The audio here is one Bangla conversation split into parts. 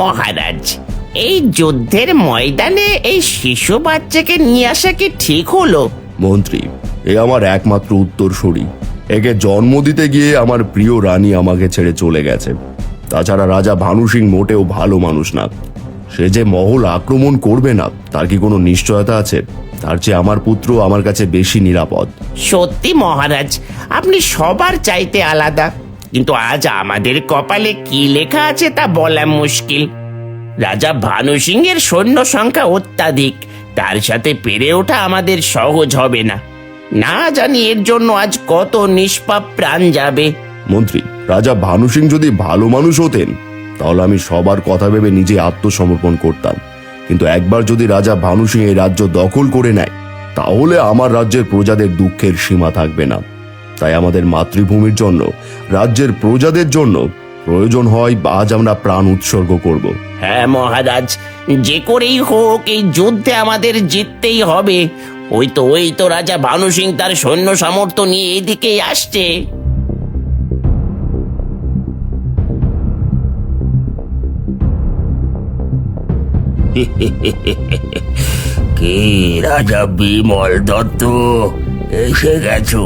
মহারাজ, এই যুদ্ধের ময়দানে এই শিশু বাচ্চাকে নিয়ে আসা কি ঠিক হলো? মন্ত্রী, এ আমার একমাত্র উত্তরসূরি। একে জন্ম দিতে গিয়ে আমার প্রিয় রানী আমাকে ছেড়ে চলে গেছে। তাছাড়া রাজা ভানু সিং মোটেও ভালো মানুষ না। সে যে মহল আক্রমণ করবে না তার কি কোনো নিশ্চয়তা আছে? তার চেয়ে আমার পুত্র আমার কাছে বেশি নিরাপদ। সত্যি মহারাজ, আপনি সবার চাইতে আলাদা, কিন্তু আজ আমাদের কপালে কি লেখা আছে তা বলা মুশকিল। রাজা ভানু সিং এর সৈন্য সংখ্যা অত্যাধিক, তার সাথে পেরে ওঠা আমাদের সহজ হবে না। না জানি এর জন্য আজ কত নিষ্পাপ প্রাণ যাবে। মন্ত্রী, রাজা ভানু সিং যদি ভালো মানুষ হতেন তাহলে আমি সবার কথা ভেবে নিজে আত্মসমর্পণ করতাম। কিন্তু একবার যদি রাজা ভানু সিং এই রাজ্য দখল করে নেয় তাহলে আমার রাজ্যের প্রজাদের দুঃখের সীমা থাকবে না। তাই আমাদের মাতৃভূমির জন্য, রাজ্যের প্রজাদের জন্য প্রয়োজন হয় আজ আমরা প্রাণ উৎসর্গ করব। হ্যাঁ মহারাজ, যে করেই হোক এই যুদ্ধে আমাদের জিততেই হবে। ওই তো রাজা ভানু সিং তার সৈন্য সামর্থ্য নিয়ে এদিকেই আসছে। কি রাজা বিমল দত্ত, এসে গেছো?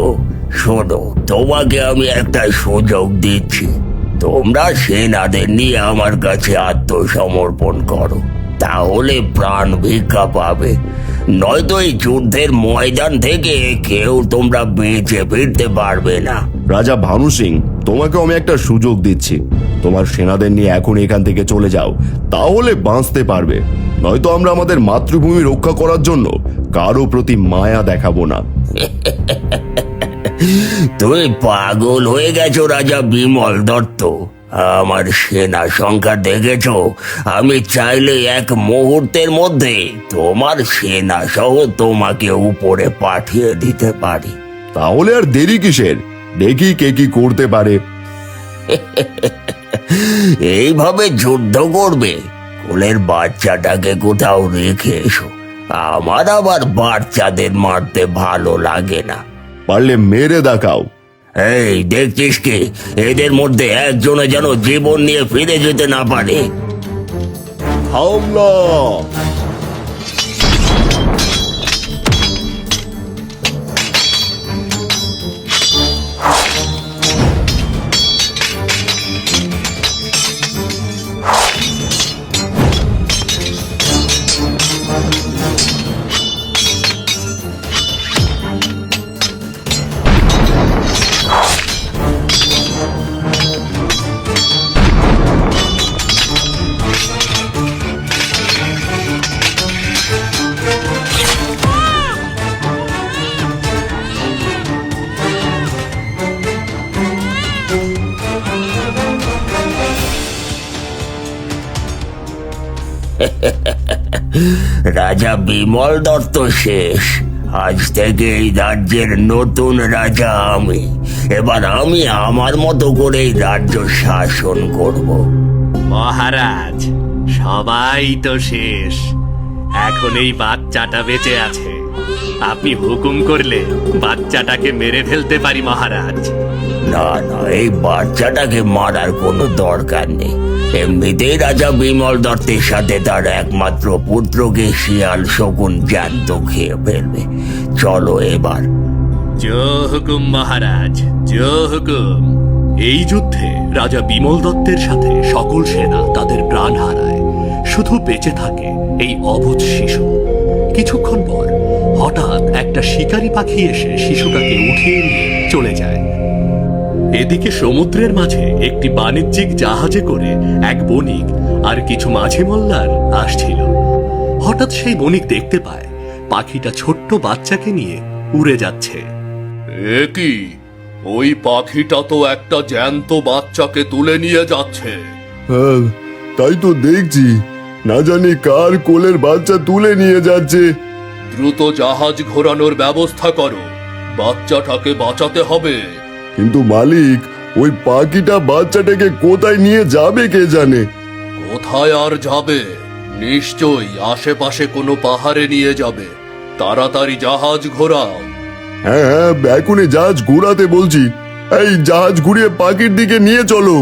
শোনো, তোমাকে আমি একটা সুযোগ দিচ্ছি। তোমরা সেনাদের নিয়ে আমার কাছে আত্মসমর্পণ করো, তাহলে প্রাণ ভিক্ষা পাবে। নয়তো এই যুদ্ধের ময়দান থেকে কেউ তোমরা বেঁচে ফিরতে পারবে না। রাজা ভানু সিং, তোমাকেও আমি একটা সুযোগ দিচ্ছি। তোমার সেনাদের নিয়ে এখন এখান থেকে চলে যাও, তাহলে বাঁচতে পারবে। নয়তো আমরা আমাদের মাতৃভূমি রক্ষা করার জন্য কারো প্রতি মায়া দেখাবো না। তুমি পাগল হয়ে গেছো রাজা বিমল দত্ত। আমার সেনা সংখ্যা দেখেছো? আমি চাইলে এক মুহূর্তের মধ্যে তোমার সেনা সহ তোমাকে উপরে পাঠিয়ে দিতে পারি। তাহলে আর দেরি কিসের? দেখি কে কি করতে পারে। এইভাবে যুদ্ধ করবে? কোলের বাচ্চাটাকে কোথাও রেখে এসো। আমার আবার বাচ্চাদের মারতে ভালো লাগে না। পারলে মেরে দেখাও। এই দেখছিস কি, এদের মধ্যে একজনে যেন জীবন নিয়ে ফিরে যেতে না পারে। হামলা! রাজা বিমল দত্ত শেষ। আজ থেকে এই রাজ্যের নতুন রাজা আমি। এবার আমি আমার মতো করে এই রাজ্য শাসন করব। মহারাজ, সবাই তো শেষ, এখন এই বাচ্চাটা বেঁচে আছে। আপনি হুকুম করলে বাচ্চাটাকে মেরে ফেলতে পারি মহারাজ। না না, এই বাচ্চাটাকে মারার কোনো দরকার নেই। এমনিতেই রাজা বিমল দত্তের সাথে তার একমাত্র পুত্রকে শিয়াল শকুন জ্যান্ত খেয়ে ফেলবে। চলো এবার। জো হুকুম মহারাজ, জো হুকুম। এই যুদ্ধে রাজা বিমল দত্তের সাথে সকল সেনা তাদের প্রাণ হারায়, শুধু বেঁচে থাকে এই অবুঝ শিশু। কিছুক্ষণ পর হঠাৎ একটা শিকারী পাখি এসে শিশুটাকে উঠিয়ে নিয়ে চলে যায়। এদিকে সমুদ্রের মাঝে একটি বাণিজ্যিক জাহাজে করে এক বণিক আর কিছু মাঝি মোল্লার আসছিল। হঠাৎ সেই বণিক দেখতে পায় পাখিটা ছোট্ট বাচ্চাকে নিয়ে উড়ে যাচ্ছে। এ কি, ওই পাখিটা তো একটা জ্যান্ত বাচ্চাকে তুলে নিয়ে যাচ্ছে। হ্যাঁ, তাই তো দেখছি। না জানি কার কোলের বাচ্চা তুলে নিয়ে যাচ্ছে। দ্রুত জাহাজ ঘোরানোর ব্যবস্থা করো, বাচ্চাটাকে বাঁচাতে হবে। কিন্তু মালিক, ওই পাখিটা বাচ্চাটাকে কোথায় নিয়ে যাবে কে জানে। কোথায় আর যাবে? নিশ্চয়ই আশেপাশে কোনো পাহাড়ে নিয়ে যাবে। তাড়াতাড়ি জাহাজ ঘোরাও। হ্যাঁ হ্যাঁ, এখনই জাহাজ ঘোরাতে বলছি। এই জাহাজ ঘুরিয়ে পাখির দিকে নিয়ে চলো।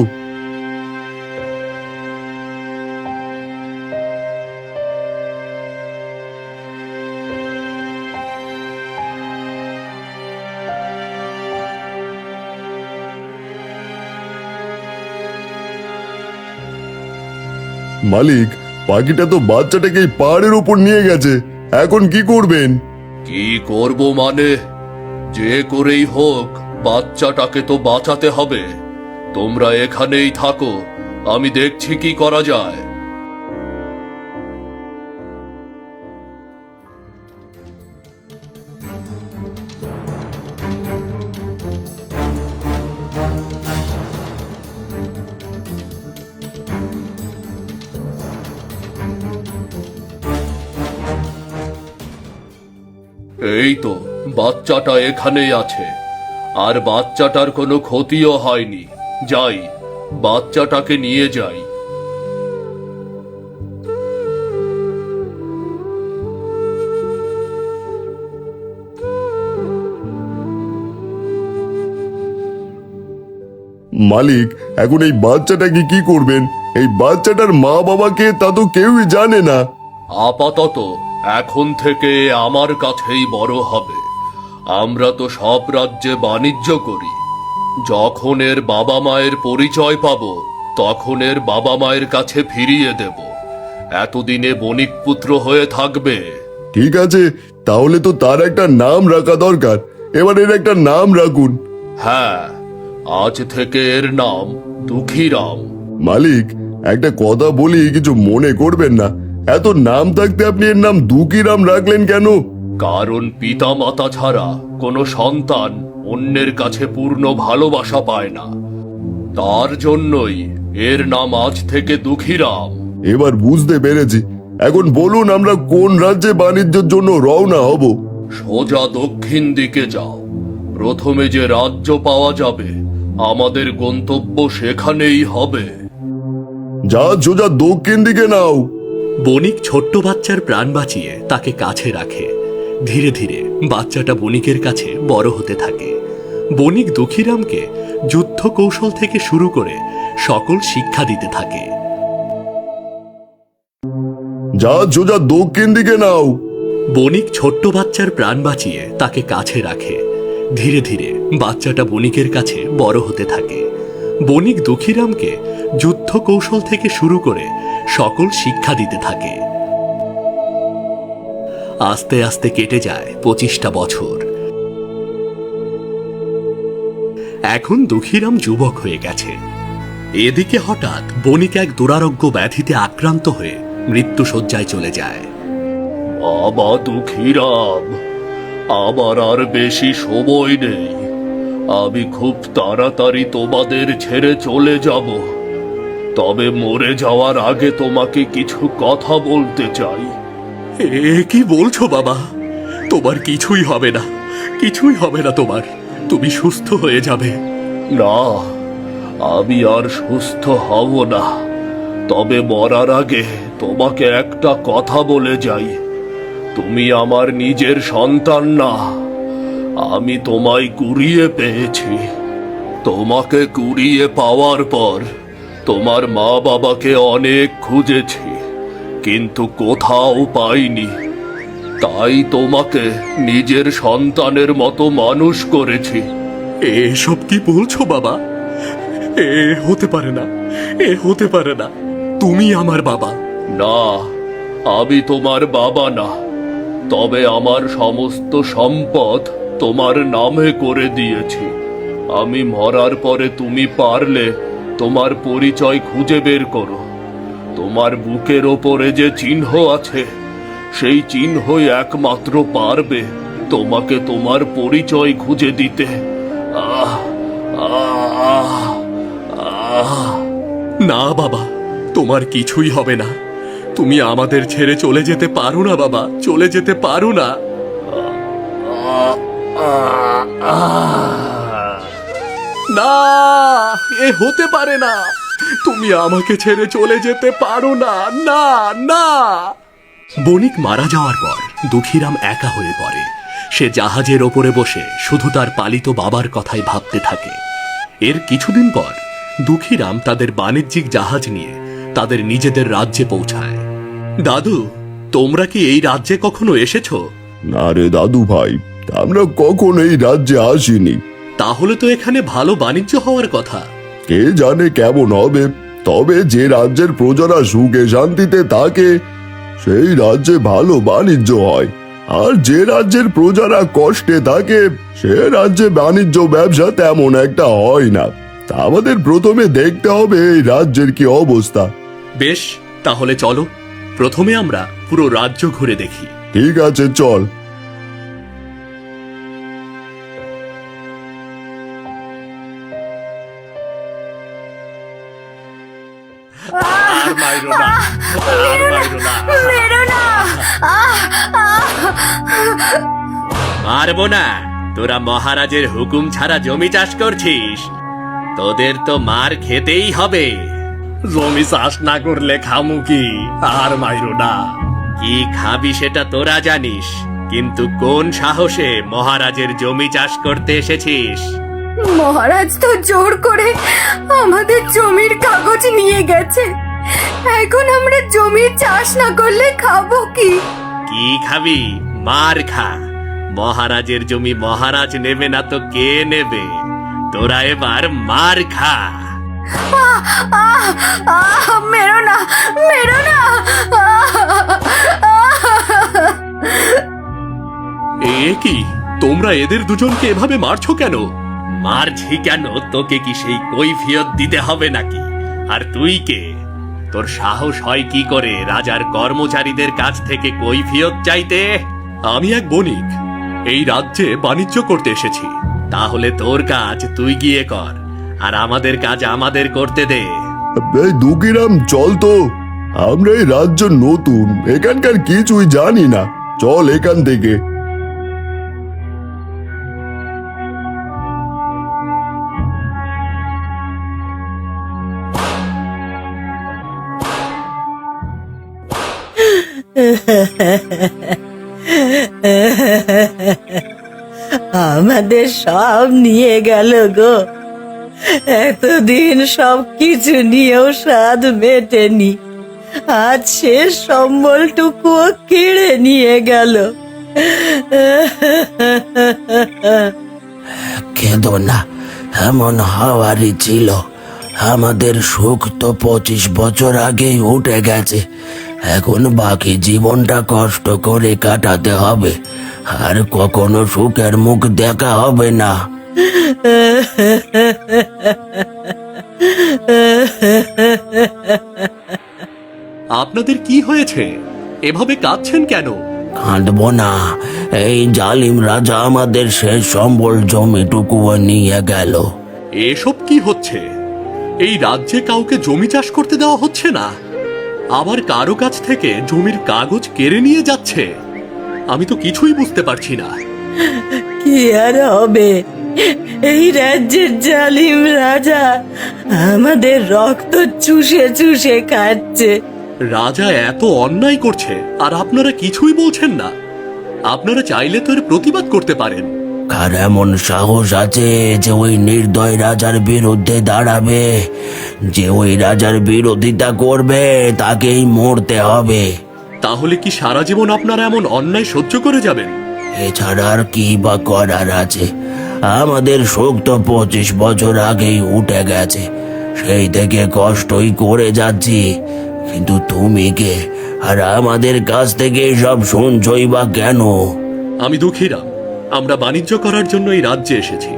মালিক, পাখিটা তো বাচ্চাটাকে এই পাহাড়ের উপর নিয়ে গেছে, এখন কি করবেন? কি করব মানে, যে করেই হোক বাচ্চাটাকে তো বাঁচাতে হবে। তোমরা এখানেই থাকো, আমি দেখছি কি করা যায়। এই তো বাচ্চাটা এখানেই আছে, আর বাচ্চাটার কোনো ক্ষতিও হয়নি। যাই, বাচ্চাটাকে নিয়ে যাই। মালিক, এখন এই বাচ্চাটাকে কি করবেন? এই বাচ্চাটার মা বাবাকে তা তো কেউই জানে না। আপাতত এখন থেকে আমার কাছেই বড় হবে। আমরা তো সব রাজ্যে বাণিজ্য করি। যখন এর বাবা মায়ের পরিচয় পাবো, তখন এর বাবা মায়ের কাছে ফিরিয়ে দেব। এতদিনে বণিক পুত্র হয়ে থাকবে। ঠিক আছে, তাহলে তো তার একটা নাম রাখা দরকার। এবার এর একটা নাম রাখুন। হ্যাঁ, আজ থেকে এর নাম দুঃখীরাম। মালিক, একটা কথা বলি, কিছু মনে করবেন না। এত নাম থাকতে আপনি এর নাম দুঃখীরাম রাখলেন কেন? কারণ পিতা মাতা ছাড়া কোনো সন্তান অন্যের কাছে পূর্ণ ভালোবাসা পায় না। তার জন্যই এর নাম আজ থেকে দুঃখীরাম। এবার বুঝতে পেরেছি। এখন বলুন, আমরা কোন রাজ্যে বাণিজ্যের জন্য রওনা হব? সোজা দক্ষিণ দিকে যাও। প্রথমে যে রাজ্য পাওয়া যাবে, আমাদের গন্তব্য সেখানেই হবে। যা, সোজা দক্ষিণ দিকে নাও। বণিক ছোট্ট বাচ্চার প্রাণ বাঁচিয়ে তাকে কাছে রাখে। ধীরে ধীরে বাচ্চাটা বণিকের কাছে বড় হতে থাকে। বণিক দুঃখীরামকে যুদ্ধ কৌশল থেকে শুরু করে সকল শিক্ষা দিতে থাকে। যা, সোজা দক্ষিণ দিকে নাও। বণিক ছোট্ট বাচ্চার প্রাণ বাঁচিয়ে তাকে কাছে রাখে। ধীরে ধীরে বাচ্চাটা বণিকের কাছে বড় হতে থাকে। বণিক দুঃখীরামকে যুদ্ধ কৌশল থেকে শুরু করে সকল শিক্ষা দিতে থাকে। আস্তে আস্তে কেটে যায় 25টা বছর। এখন দুঃখীরাম যুবক হয়ে গেছে। এদিকে হঠাৎ বণিক এক দুরারোগ্য ব্যাধিতে আক্রান্ত হয়ে মৃত্যুশয্যায় চলে যায়। বাবা দুঃখীরাম, আমার আর বেশি সময় নেই। আমি খুব তাড়াতাড়ি তোমাদের ছেড়ে চলে যাব। তবে মরে যাওয়ার আগে তোমাকে কিছু কথা বলতে চাই। এ কি বলছো বাবা? তোমার কিছুই হবে না, কিছুই হবে না তোমার। তুমি সুস্থ হয়ে যাবে। না, আমি আর সুস্থ হব না। তবে মরার আগে তোমাকে একটা কথা বলে যাই। তুমি আমার নিজের সন্তান না। আমি তোমায় কুড়িয়ে পেয়েছি। তোমাকে কুড়িয়ে পাওয়ার পর তোমার মা বাবাকে অনেক খুঁজেছি, কিন্তু কোথাও পাইনি। তাই তোমাকে নিজের সন্তানের মতো মানুষ করেছি। এসব কি বলছো বাবা? এ হতে পারে না, এ হতে পারে না। তুমি আমার বাবা। না, আমি তোমার বাবা না। তবে আমার সমস্ত সম্পদ তোমার নামে করে দিয়েছি। আমি মরার পরে তুমি পারলে তোমার পরিচয় খুঁজে বের করো। তোমার বুকের ওপরে যে চিহ্ন আছে, সেই চিহ্নই একমাত্র পারবে তোমাকে তোমার পরিচয় খুঁজে দিতে। আহ আহ আহ না বাবা, তোমার কিছুই হবে না। তুমি আমাদের ছেড়ে চলে যেতে পারো না বাবা, চলে যেতে পারো না। না, এ হতে পারে না। তুমি আমাকে ছেড়ে চলে যেতে পারো না। না না। বণিক মারা যাওয়ার পর দুঃখীরাম একা হয়ে পড়ে। সে জাহাজের ওপরে বসে শুধু তার পালিত বাবার কথাই ভাবতে থাকে। এর কিছুদিন পর দুঃখীরাম তাদের বাণিজ্যিক জাহাজ নিয়ে তাদের নিজেদের রাজ্যে পৌঁছায়। দাদু, তোমরা কি এই রাজ্যে কখনো এসেছো? না রে দাদু ভাই, আমরা কখনো এই রাজ্যে আসিনি। তাহলে তো এখানে ভালো বাণিজ্য হওয়ার কথা। কে জানে কেমন হবে। তবে যে রাজ্যের প্রজারা সুখে শান্তিতে থাকে সেই রাজ্যে ভালো বাণিজ্য হয়, আর যে রাজ্যের প্রজারা কষ্টে থাকে সে রাজ্যে বাণিজ্য ব্যবসা তেমন একটা হয় না। তা আমাদের প্রথমে দেখতে হবে এই রাজ্যের কি অবস্থা। বেশ, তাহলে চলো প্রথমে আমরা পুরো রাজ্য ঘুরে দেখি। ঠিক আছে, চল। আর মাইরো না, আর মাইরো না। মেরো না। মারবো না? তোরা মহারাজের হুকুম ছাড়া জমি চাষ করছিস, তোদের তো মার খেতেই হবে। জমি চাষ না করলে খামু কি? আর মাইরো না। কি খাবি সেটা তোরা জানিস, কিন্তু কোন সাহসে মহারাজের জমি চাষ করতে এসেছিস? মহারাজ তো জোর করে আমাদের জমির কাগজ নিয়ে গেছে, এখন আমরা জমি চাষ না করলে খাবো কি? কি খাবি? মার খা। মহারাজের জমি মহারাজ নেবে না তো কে নেবে? তোরা এবার মার খা। মেরো না, মেরো না। এ কি, তোমরা এদের দুজনকে এভাবে মারছো কেন? মারছি কেন? তোকে কি সেই কৈফিয়ত দিতে হবে নাকি? আর তুই কে? তোর সাহস হয় কি করে রাজার কর্মচারীদের কাছ থেকে কৈফিয়ত চাইতে? আমি এক বণিক, এই রাজ্যে বাণিজ্য করতে এসেছি। তাহলে তোর কাজ তুই গিয়ে কর, আর আমাদের কাজ আমাদের করতে দে। এই দুকিরাম, চল তো। আমরা এই রাজ্য নতুন, এখানকার কিছুই জানি না, চল এখান থেকে। আমাদের সব নিয়ে গেল গো, এতদিন সব কিছু নিয়েও স্বাদ মেটেনি, আজ শেষ সম্বলটুকুও কেড়ে নিয়ে গেল। কেঁদো না, এমন হওয়ারই ছিল। আমাদের সুখ তো 25 বছর আগেই উঠে গেছে, এখন বাকি জীবনটা কষ্ট করে কাটাতে হবে, আর কখনো সুখের মুখ দেখা হবে না। আপনাদের কি হয়েছে? এভাবে কাঁদছেন কেন? কাঁদবো না, এই জালিম রাজা আমাদের শেষ সম্বল জমিটুকুও নিয়ে গেল। এসব কি হচ্ছে? এই রাজ্যে কাউকে জমি চাষ করতে দেওয়া হচ্ছে না, আবার কারো কাছ থেকে জমির কাগজ কেড়ে নিয়ে যাচ্ছে। আমি তো কিছুই বুঝতে পারছি না। কি আর হবে, এই রাজ্যের জালিম রাজা আমাদের রক্ত চুষে চুষে খাচ্ছে। রাজা এত অন্যায় করছে আর আপনারা কিছুই বলছেন না? আপনারা চাইলে তো এর প্রতিবাদ করতে পারেন। কার এমন সাহস আছে যে ওই নির্দয় রাজার বিরুদ্ধে দাঁড়াবে? যে ওই রাজার বিরোধিতা করবে তাকেই মরতে হবে। তাহলে কি সারা জীবন আপনারা এমন অন্যায় সহ্য করে যাবেন? এছাড়া আর কি বা করার আছে? আমাদের শোক তো 25 বছর আগেই উঠে গেছে, সেই থেকে কষ্টই করে যাচ্ছি। কিন্তু তুমি কে, আর আমাদের কাছ থেকে সব শুনছই বা কেন? আমি দুঃখীরাম, আমরা বাণিজ্য করার জন্য এই রাজ্যে এসেছি,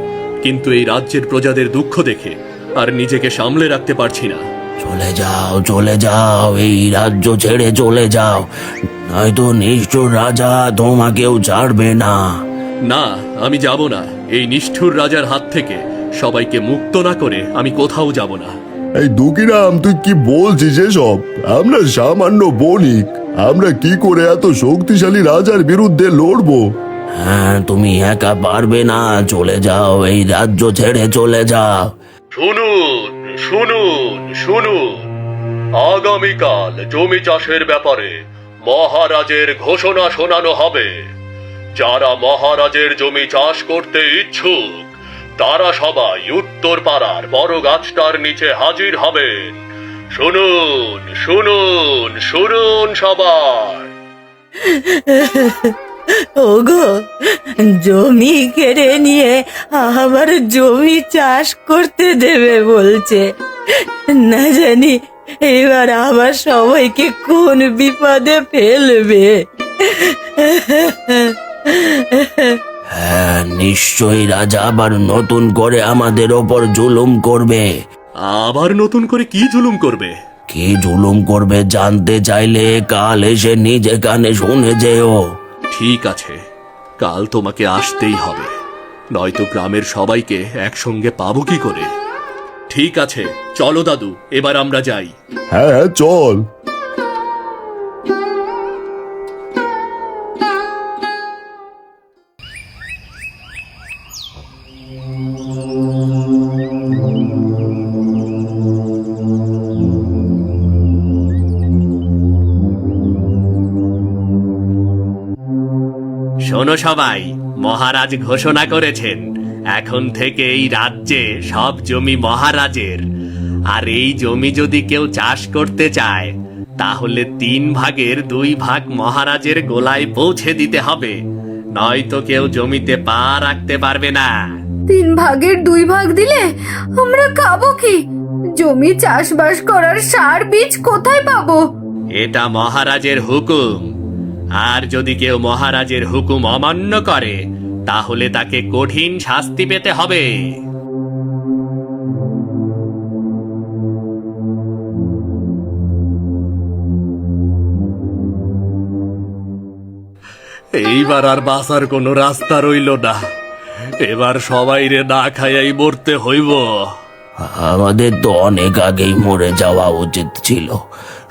কিন্তু এই রাজ্যের প্রজাদের দুঃখ দেখে আর নিজেকে সামলে রাখতে পারছি না। চলে যাও, চলে যাও, এই রাজ্য ছেড়ে চলে যাও, নয়তো নিষ্ঠুর রাজা তোমাকেও ছাড়বে না। না, আমি যাব না। এই নিষ্ঠুর রাজার হাত থেকে সবাইকে মুক্ত না করে আমি কোথাও যাব না। এই দুকিরাম, তুই কি বলছিস এসব? আমরা সামান্য বণিক, আমরা কি করে এত শক্তিশালী রাজার বিরুদ্ধে লড়বো? হ্যাঁ, তুমি একা পারবে না, চলে যাও, এই রাজ্য ছেড়ে চলে যাও। শুনুন, শুনুন, শুনুন, আগামীকাল জমি চাষের ব্যাপারে মহারাজের ঘোষণা শোনানো হবে। যারা মহারাজের জমি চাষ করতে ইচ্ছুক তারা সবাই উত্তর পাড়ার বড় গাছটার নিচে হাজির হবেন। শুনুন, শুনুন, শুনুন সবাই। ওগো, জমি কেড়ে নিয়ে আবার জমি চাষ করতে দেবে বলছে। না জানি এবার আবার সবাইকে কোন বিপদে ফেলবে। হ্যাঁ, নিশ্চয়ই রাজা আবার নতুন করে আমাদের ওপর জুলুম করবে। আবার নতুন করে কি জুলুম করবে? কি জুলুম করবে জানতে চাইলে কাল এসে নিজে কানে শুনে যেও। ঠিক আছে, কাল তোমাকে আসতেই হবে, নয়তো গ্রামের সবাইকে একসঙ্গে পাবো কি করে? ঠিক আছে, চলো দাদু, এবার আমরা যাই। হ্যাঁ হ্যাঁ, চল। শোনো সবাই, মহারাজ ঘোষণা করেছেন এখন থেকে এই রাজ্যে সব জমি মহারাজের। আর এই জমি যদি কেউ চাষ করতে চায় তাহলে 3 ভাগের 2 ভাগ মহারাজের গোলায় পৌঁছে দিতে হবে, নয়তো কেউ জমিতে পা রাখতে পারবে না। 3 ভাগের 2 ভাগ দিলে আমরা খাবো কি? জমি চাষবাস করার সার বীজ কোথায় পাবো? এটা মহারাজের হুকুম, আর যদি কেউ মহারাজের হুকুম অমান্য করে তাহলে তাকে কঠিন শাস্তি পেতে হবে। এইবার আর বাঁচার কোনো রাস্তা রইল না, এবার সবাই রে না খাইয়াই মরতে হইব। আমাদের তো অনেক আগেই মরে যাওয়া উচিত ছিল,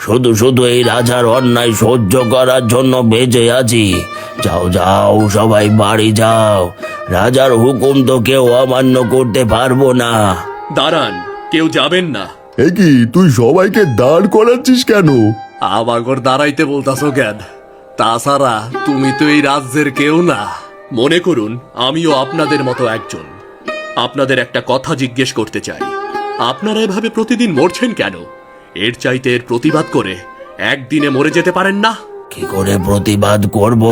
শুধু শুধু এই রাজার অন্যায় সহ্য করার জন্য বেঁচে আছি। যাও যাও, সবাই বাড়ি যাও, রাজার হুকুম তো কেউ অমান্য করতে পারবো না। দাঁড়ান, কেউ যাবেন না। এ কি, তুই সবাইকে দাঁড় করাচ্ছিস কেন? আমাগর দাঁড়াইতে বলতাছো কেন? তাছাড়া তুমি তো এই রাজ্যের কেউ না। মনে করুন আমিও আপনাদের মতো একজন। আপনাদের একটা কথা জিজ্ঞেস করতে চাই, আপনারা এভাবে প্রতিদিন মরছেন কেন? এর চাইতে এর প্রতিবাদ করে একদিনে মরে যেতে পারেন না? কি করে প্রতিবাদ করব?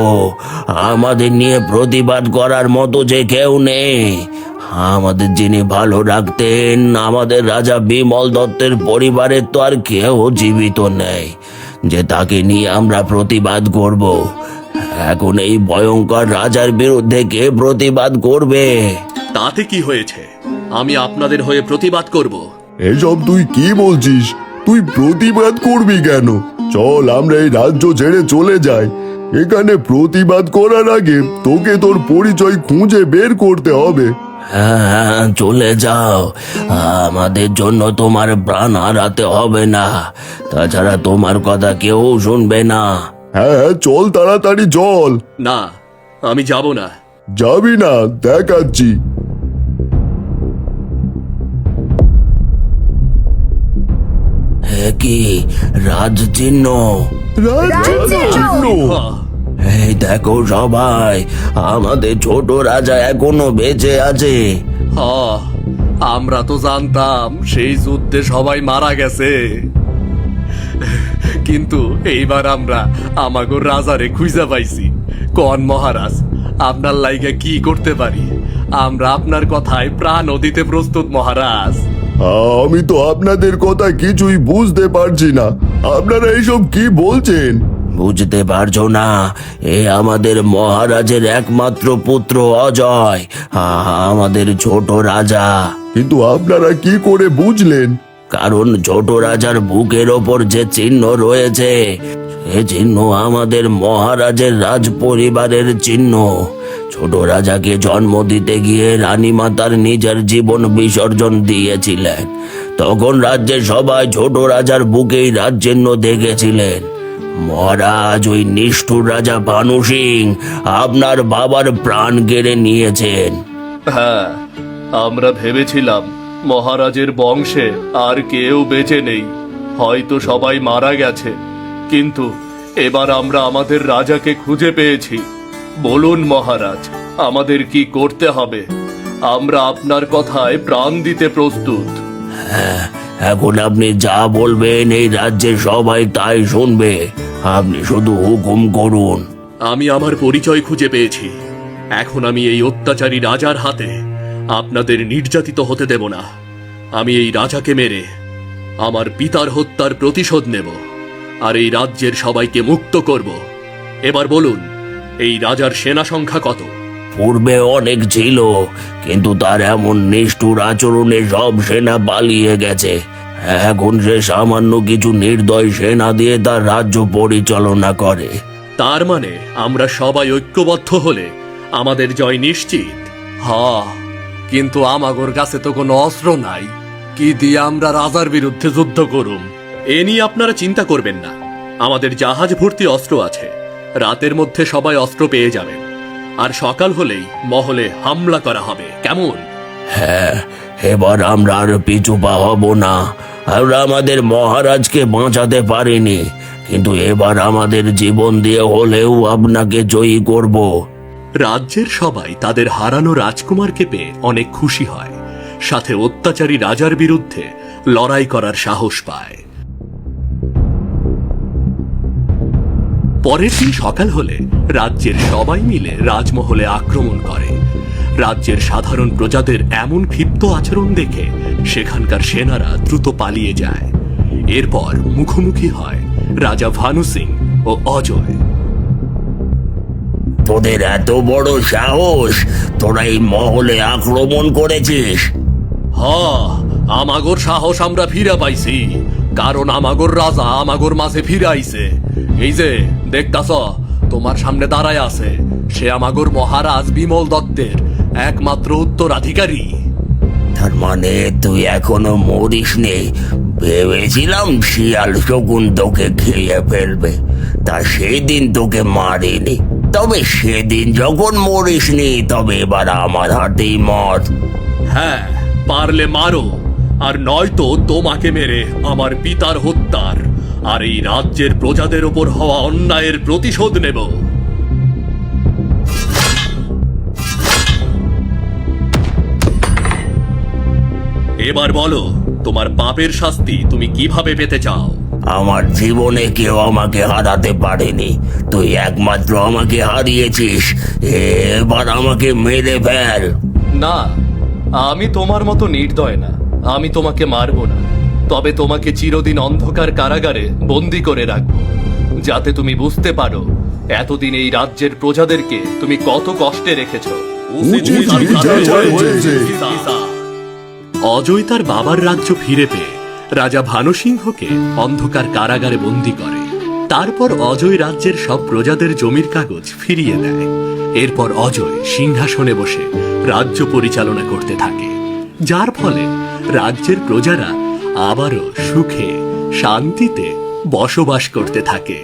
আমাদের নিয়ে প্রতিবাদ করার মতো যে কেউ নেই। আমাদের যিনি ভালো রাখতেন, আমাদের রাজা বিমল দত্তের পরিবারের তো আর কেউ জীবিত নেই যে তাকে নিয়ে আমরা প্রতিবাদ করব। এখন এই ভয়ঙ্কর রাজার বিরুদ্ধে কে প্রতিবাদ করবে? তাতে কি হয়েছে? আমি আপনাদের হয়ে প্রতিবাদ করব। এসব তুই কি বলছিস? তুই প্রতিবাদ করবি কেন? চল আমরা এই রাজ্য ছেড়ে চলে যাই। এখানে প্রতিবাদ করার আগে তোকে তোর পরিচয় খুঁজে বের করতে হবে। হ্যাঁ, চলে যাও, আমাদের জন্য তোমার প্রাণ হারাতে হবে না, তাছাড়া তোমার কথা কেউ শুনবে না। হ্যাঁ হ্যাঁ, চল তাড়াতাড়ি চল। না, আমি যাব না। যাবি না? দেখাচ্ছি। কি রাজ চিহ্ন? রাজচিহ্ন। এই দেখো সবাই, আমাদের ছোট রাজা এখনো বেঁচে আছে। আমরা তো জানতাম সেই যুদ্ধে সবাই মারা গেছে, কিন্তু এইবার আমরা আমাগো রাজারে খুঁজে পাইছি। কোন মহারাজ, আপনার লাইগা কি করতে পারি? আমরা আপনার কথায় প্রাণও দিতে প্রস্তুত মহারাজ। আমি তো আপনাদের কথা কিছুই বুঝতে পারছি না। আপনারা এইসব কি বলছেন? বুঝতে পারছো না? এ আমাদের মহারাজের একমাত্র পুত্র অজয়, আমাদের ছোট রাজা। কিন্তু আপনারা কি করে বুঝলেন? কারণ ছোট রাজার বুকের ওপর যে চিহ্ন রয়েছে, সে চিহ্ন আমাদের মহারাজের রাজ পরিবারের চিহ্ন। ছোট রাজাকে জন্ম দিতে গিয়ে রানীমা তার নিজের জীবন বিসর্জন দিয়েছিলেন। তখন রাজ্যের সবাই ছোট রাজার বুকেই রাজ চিহ্ন দেখেছিলেন। মহারাজ, ওই নিষ্ঠুর রাজা ভানু সিং আপনার বাবার প্রাণ কেড়ে নিয়েছেন। হ্যাঁ, আমরা ভেবেছিলাম মহারাজের বংশে আর কেউ বেঁচে নেই, হয়তো সবাই মারা গেছে। কিন্তু এবার আমরা আমাদের রাজাকে খুঁজে পেয়েছি। বলুন মহারাজ, আমাদের কি করতে হবে? আমরা আপনার কথায় প্রাণ দিতে প্রস্তুত। এখন আপনি যা বলবেন এই রাজ্যের সবাই তাই শুনবে। আপনি শুধু হুকুম করুন। আমি আমার পরিচয় খুঁজে পেয়েছি। এখন আমি এই অত্যাচারী রাজার হাতে আপনাদের নির্যাতিত হতে দেব না। আমি এই রাজাকে মেরে আমার পিতার হত্যার প্রতিশোধ নেব আর এই রাজ্যের সবাইকে মুক্ত করব। এবার বলুন, এই রাজার সেনা সংখ্যা কত? পূর্বে অনেক ছিল, কিন্তু তার এমন নিষ্ঠুর আচরণে সব সেনা পালিয়ে গেছে। এখন সে সামান্য কিছু নির্দয় সেনা দিয়ে তার রাজ্য পরিচালনা করে। তার মানে আমরা সবাই ঐক্যবদ্ধ হলে আমাদের জয় নিশ্চিত। হ্যাঁ, কিন্তু আমাগোর কাছে তো কোনো অস্ত্র নাই, কি দিয়ে আমরা রাজার বিরুদ্ধে যুদ্ধ করুম? এ নিয়ে আপনারা চিন্তা করবেন না, আমাদের জাহাজ ভর্তি অস্ত্র আছে। রাতের মধ্যে সবাই অস্ত্র পেয়ে যাবেন, আর সকাল হলেই মহলে হামলা করা হবে। কেমন? হ্যাঁ, এবার আমরা আর পিছু পা হব না। আমরা আমাদের মহারাজকে বাঁচাতে পারিনি, কিন্তু এবার আমাদের জীবন দিয়ে হলেও আপনাকে জয়ী করব। রাজ্যের সবাই তাদের হারানো রাজকুমারকে পেয়ে অনেক খুশি হয়, সাথে অত্যাচারী রাজার বিরুদ্ধে লড়াই করার সাহস পায়। পরের দিন সকাল হলে রাজ্যের সবাই মিলে রাজমহলে আক্রমণ করে। রাজ্যের সাধারণ প্রজাদের এমন ক্ষিপ্ত আচরণ দেখে সেখানকার সেনারা দ্রুত পালিয়ে যায়। এরপর মুখোমুখি হয় রাজা ভানু সিং ও অজয়। তোদের এত বড় সাহস, তোরা এই মহলে আক্রমণ করেছিস? আমাগোর সাহস আমরা ফিরে পাইছি, কারণ আমাগোর রাজা আমাগোর মাঝে ফিরে আইছে। এই যে দেখতাছ, তোমার সামনে দাঁড়ায় আছে, সে আমাগোর মহারাজ বিমল দত্তের একমাত্র উত্তরাধিকারী। তার মানে তুই এখনো মরিসনি? ভেবেছিলাম শিয়াল শকুন তোকে খেয়ে ফেলবে, তা সেদিন তোকে মারিনি। তবে সেদিন যখন মরিসনি, তবে এবার আমার হাতেই মর। হ্যাঁ, পারলে মারো, আর নয়তো তোমাকে মেরে আমার পিতার হত্যার আর এই রাজ্যের প্রজাদের ওপর হওয়া অন্যায়ের প্রতিশোধ নেব। এবার বলো, তোমার পাপের শাস্তি তুমি কিভাবে পেতে চাও? আমার জীবনে কেউ আমাকে হারাতে পারেনি, তুই একমাত্র আমাকে হারিয়েছিস। এবার আমাকে মেরে ফেল। না, আমি তোমার মতো নির্দয় না, আমি তোমাকে মারব না। তবে তোমাকে চিরদিন অন্ধকার কারাগারে বন্দি করে রাখবো, যাতে তুমি বুঝতে পারো এতদিন এই রাজ্যের প্রজাদেরকে তুমি কত কষ্টে রেখেছো। অজয় তার বাবার রাজ্য ফিরে পেয়ে রাজা ভানু সিংহকে অন্ধকার কারাগারে বন্দি করে। তারপর অজয় রাজ্যের সব প্রজাদের জমির কাগজ ফিরিয়ে দেয়। এরপর অজয় সিংহাসনে বসে রাজ্য পরিচালনা করতে থাকে, যার ফলে রাজ্যের প্রজারা আবারও সুখে শান্তিতে বসবাস করতে থাকে।